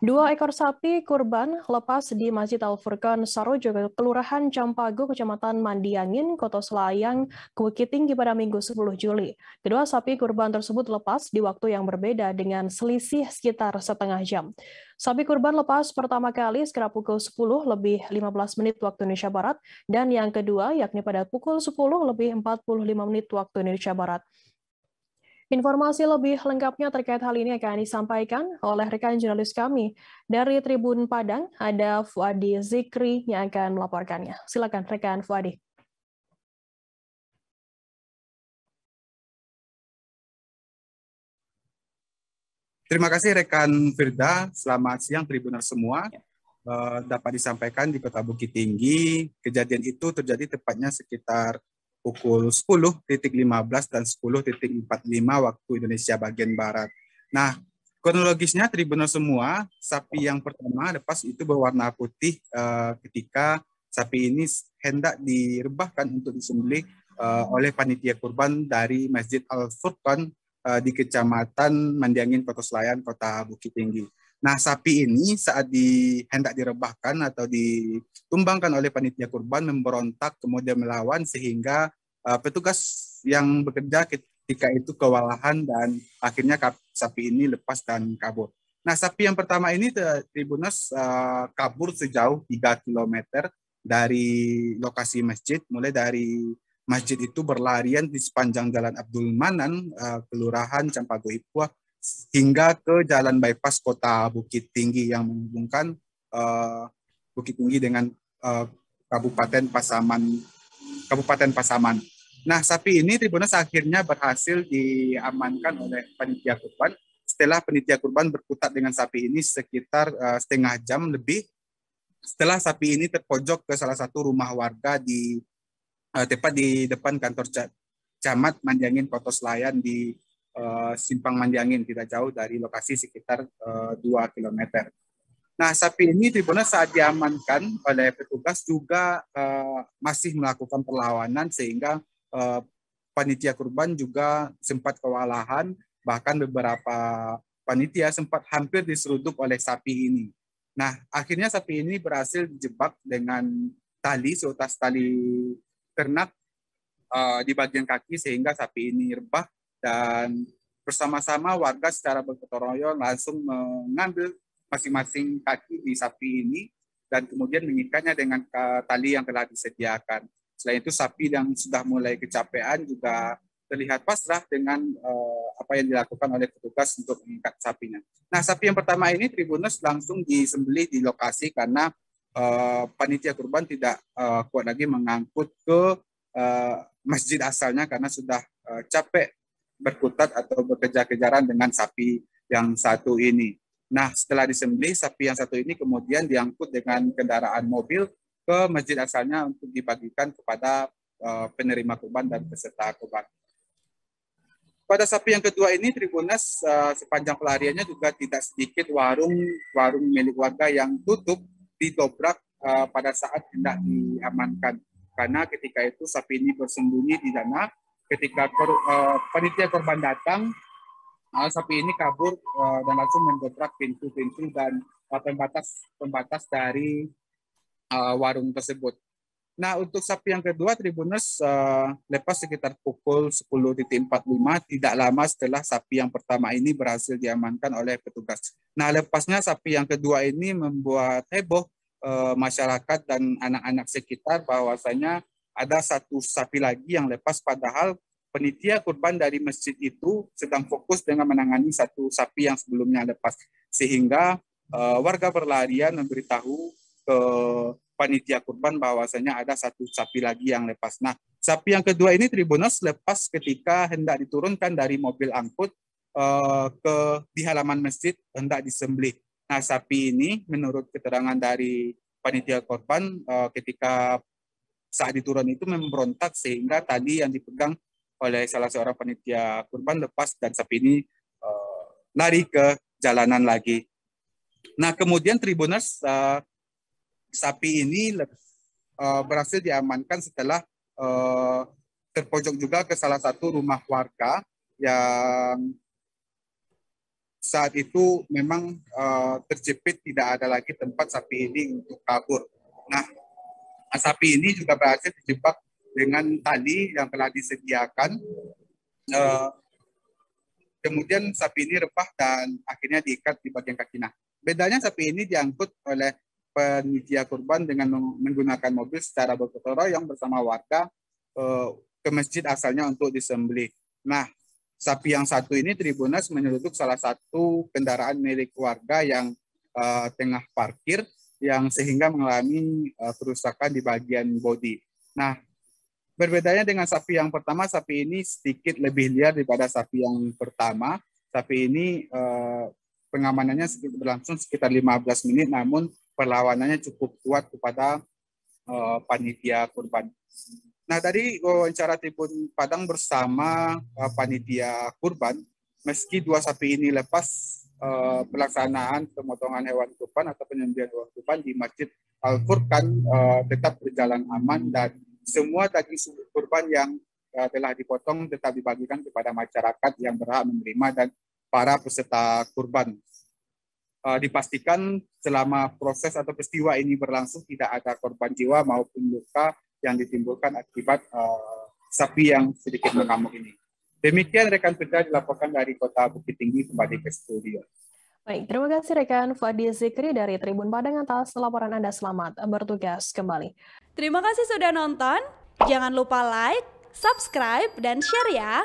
Dua ekor sapi kurban lepas di Masjid Al-Furqan Sarojo, Kelurahan Campago, Kecamatan Mandiangin, Kota Selayang, Bukit Tinggi pada Minggu 10 Juli. Kedua sapi kurban tersebut lepas di waktu yang berbeda dengan selisih sekitar setengah jam. Sapi kurban lepas pertama kali sekitar pukul 10 lebih 15 menit waktu Indonesia Barat, dan yang kedua yakni pada pukul 10 lebih 45 menit waktu Indonesia Barat. Informasi lebih lengkapnya terkait hal ini akan disampaikan oleh rekan jurnalis kami dari Tribun Padang, ada Fuadi Zikri yang akan melaporkannya. Silakan rekan Fuadi. Terima kasih rekan Firda, selamat siang Tribuners semua. Dapat disampaikan di Kota Bukit Tinggi, kejadian itu terjadi tepatnya sekitar pukul 10.15 dan 10.45 waktu Indonesia bagian Barat. Nah, kronologisnya Tribuners semua, sapi yang pertama lepas itu berwarna putih ketika sapi ini hendak direbahkan untuk disembelih oleh panitia kurban dari Masjid Al-Furqan di Kecamatan Mandiangin, Kota Selayang, Kota Bukit Tinggi. Nah, sapi ini saat hendak direbahkan atau ditumbangkan oleh panitia kurban memberontak kemudian melawan sehingga petugas yang bekerja ketika itu kewalahan dan akhirnya sapi ini lepas dan kabur. Nah, sapi yang pertama ini Tribuners kabur sejauh 3 km dari lokasi masjid, mulai dari masjid itu berlarian di sepanjang Jalan Abdul Manan, Kelurahan Campago Ipua, hingga ke Jalan Bypass Kota Bukit Tinggi yang menghubungkan Bukit Tinggi dengan Kabupaten Pasaman. Nah, sapi ini Tribuners akhirnya berhasil diamankan oleh panitia kurban. Setelah panitia kurban berkutat dengan sapi ini sekitar setengah jam lebih, setelah sapi ini terpojok ke salah satu rumah warga tepat di depan kantor Camat Mandiangin, Kota Selayang di Simpang Mandiangin, tidak jauh dari lokasi sekitar 2 km. Nah, sapi ini Tribuners saat diamankan oleh petugas juga masih melakukan perlawanan sehingga panitia kurban juga sempat kewalahan, bahkan beberapa panitia sempat hampir diseruduk oleh sapi ini. Nah, akhirnya sapi ini berhasil dijebak dengan tali, seutas tali ternak di bagian kaki sehingga sapi ini rebah, dan bersama-sama warga secara bergotong royong langsung mengambil masing-masing kaki di sapi ini dan kemudian mengikatnya dengan tali yang telah disediakan. Selain itu sapi yang sudah mulai kecapean juga terlihat pasrah dengan apa yang dilakukan oleh petugas untuk mengikat sapinya. Nah, sapi yang pertama ini Tribuners langsung disembelih di lokasi karena panitia kurban tidak kuat lagi mengangkut ke masjid asalnya karena sudah capek berkutat atau bekejar-kejaran dengan sapi yang satu ini. Nah, setelah disembelih, sapi yang satu ini kemudian diangkut dengan kendaraan mobil ke masjid asalnya untuk dibagikan kepada penerima kurban dan peserta kurban. Pada sapi yang kedua ini, Tribuners sepanjang pelariannya juga tidak sedikit warung milik warga yang tutup didobrak pada saat hendak diamankan. Karena ketika itu sapi ini bersembunyi di sana, ketika panitia korban datang, sapi ini kabur dan langsung mendobrak pintu-pintu dan pembatas dari warung tersebut. Nah, untuk sapi yang kedua, Tribuners lepas sekitar pukul 10.45, tidak lama setelah sapi yang pertama ini berhasil diamankan oleh petugas. Nah, lepasnya sapi yang kedua ini membuat heboh masyarakat dan anak-anak sekitar bahwasanya ada satu sapi lagi yang lepas, padahal panitia kurban dari masjid itu sedang fokus dengan menangani satu sapi yang sebelumnya lepas. Sehingga warga berlarian memberitahu ke panitia kurban bahwasanya ada satu sapi lagi yang lepas. Nah, sapi yang kedua ini Tribuners lepas ketika hendak diturunkan dari mobil angkut di halaman masjid hendak disembelih. Nah, sapi ini menurut keterangan dari panitia korban ketika saat diturun itu memberontak sehingga tali yang dipegang oleh salah seorang panitia kurban lepas dan sapi ini lari ke jalanan lagi. Nah, kemudian Tribuners sapi ini berhasil diamankan setelah terpojok juga ke salah satu rumah warga yang saat itu memang terjepit, tidak ada lagi tempat sapi ini untuk kabur. Nah, sapi ini juga berhasil dijebak dengan tali yang telah disediakan. Kemudian sapi ini rebah dan akhirnya diikat di bagian kaki. Nah, bedanya sapi ini diangkut oleh panitia kurban dengan menggunakan mobil secara bergotong royong bersama warga ke masjid asalnya untuk disembelih. Nah, sapi yang satu ini Tribuners menyeruduk salah satu kendaraan milik warga yang tengah parkir, yang sehingga mengalami kerusakan di bagian bodi. Nah, berbedanya dengan sapi yang pertama, sapi ini sedikit lebih liar daripada sapi yang pertama. Sapi ini pengamanannya berlangsung sekitar 15 menit, namun perlawanannya cukup kuat kepada panitia kurban. Nah, dari wawancara Tribun Padang bersama panitia kurban, meski dua sapi ini lepas, pelaksanaan pemotongan hewan kurban atau penyembelihan hewan kurban di Masjid Al-Furqan tetap berjalan aman, dan semua daging kurban yang telah dipotong tetap dibagikan kepada masyarakat yang berhak menerima dan para peserta kurban. Dipastikan selama proses atau peristiwa ini berlangsung tidak ada korban jiwa maupun luka yang ditimbulkan akibat sapi yang sedikit mengamuk ini. Demikian rekan kerja dilaporkan dari Kota Bukit Tinggi, kembali ke studio. Baik, terima kasih rekan Fadi Zikri dari Tribun Padang atas laporan Anda. Selamat bertugas kembali. Terima kasih sudah nonton. Jangan lupa like, subscribe, dan share ya.